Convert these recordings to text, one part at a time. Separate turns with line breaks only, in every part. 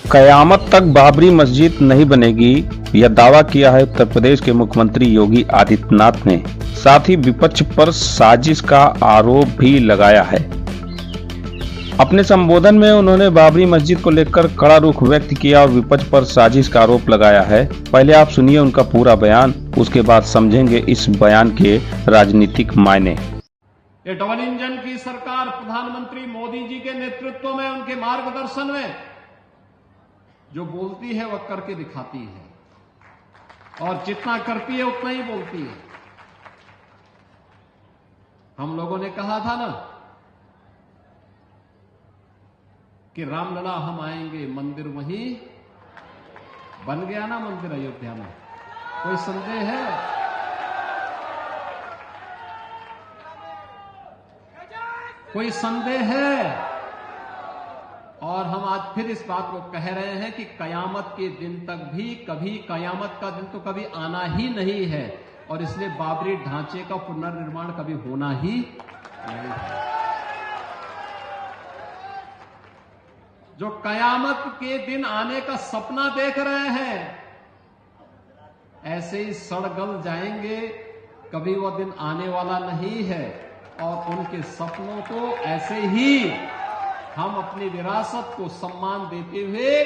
कयामत तक बाबरी मस्जिद नहीं बनेगी, यह दावा किया है उत्तर प्रदेश के मुख्यमंत्री योगी आदित्यनाथ ने। साथ ही विपक्ष पर साजिश का आरोप भी लगाया है। अपने संबोधन में उन्होंने बाबरी मस्जिद को लेकर कड़ा रुख व्यक्त किया और विपक्ष पर साजिश का आरोप लगाया है। पहले आप सुनिए उनका पूरा बयान, उसके बाद समझेंगे इस बयान के राजनीतिक मायने।
ये डबल इंजन की सरकार प्रधानमंत्री मोदी जी के नेतृत्व में, उनके मार्गदर्शन में जो बोलती है वह करके दिखाती है, और जितना करती है उतना ही बोलती है। हम लोगों ने कहा था ना कि रामलला हम आएंगे, मंदिर वहीं बन गया ना, मंदिर अयोध्या में। कोई संदेह है? कोई संदेह है? और हम आज फिर इस बात को कह रहे हैं कि कयामत के दिन तक भी कभी, कयामत का दिन तो कभी आना ही नहीं है, और इसलिए बाबरी ढांचे का पुनर्निर्माण कभी होना ही नहीं है। जो कयामत के दिन आने का सपना देख रहे हैं, ऐसे ही सड़ गल जाएंगे, कभी वह दिन आने वाला नहीं है। और उनके सपनों को ऐसे ही हम अपनी विरासत को सम्मान देते हुए,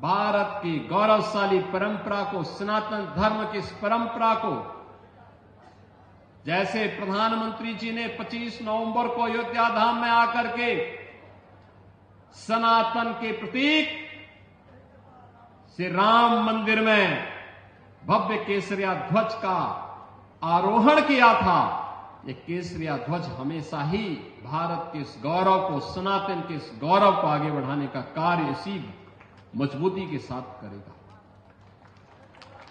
भारत की गौरवशाली परंपरा को, सनातन धर्म की इस परंपरा को, जैसे प्रधानमंत्री जी ने 25 नवंबर को अयोध्या धाम में आकर के सनातन के प्रतीक श्री राम मंदिर में भव्य केसरिया ध्वज का आरोहण किया था। ये केसरिया ध्वज हमेशा ही भारत के इस गौरव को, सनातन के इस गौरव को आगे बढ़ाने का कार्य इसी मजबूती के साथ करेगा।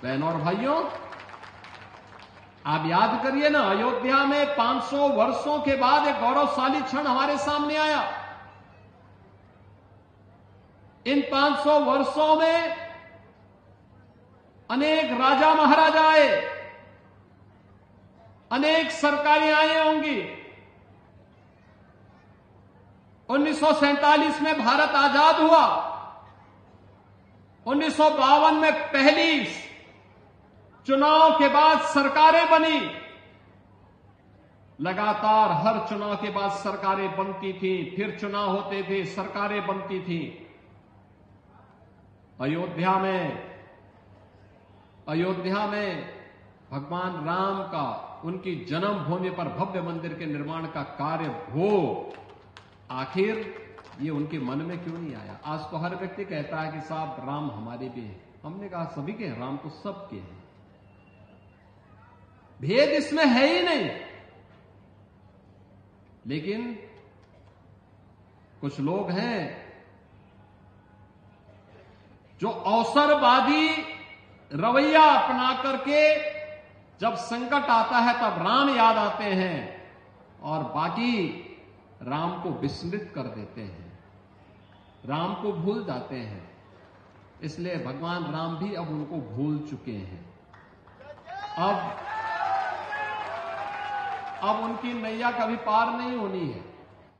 बहनों और भाइयों, आप याद करिए ना, अयोध्या में 500 वर्षों के बाद एक गौरवशाली क्षण हमारे सामने आया। इन 500 वर्षों में अनेक राजा महाराजा आए, अनेक सरकारें आई होंगी। 1947 में भारत आजाद हुआ, 1952 में पहली चुनाव के बाद सरकारें बनी, लगातार हर चुनाव के बाद सरकारें बनती थी, फिर चुनाव होते थे, सरकारें बनती थी। अयोध्या में भगवान राम का, उनकी जन्मभूमि पर भव्य मंदिर के निर्माण का कार्य हो, आखिर ये उनके मन में क्यों नहीं आया? आज तो हर व्यक्ति कहता है कि साहब राम हमारे भी हैं। हमने कहा सभी के हैं, राम तो सबके हैं, भेद इसमें है ही नहीं। लेकिन कुछ लोग हैं जो अवसरवादी रवैया अपना करके जब संकट आता है तब राम याद आते हैं, और बाकी राम को विस्मृत कर देते हैं, राम को भूल जाते हैं। इसलिए भगवान राम भी अब उनको भूल चुके हैं। अब उनकी नैया कभी पार नहीं होनी है।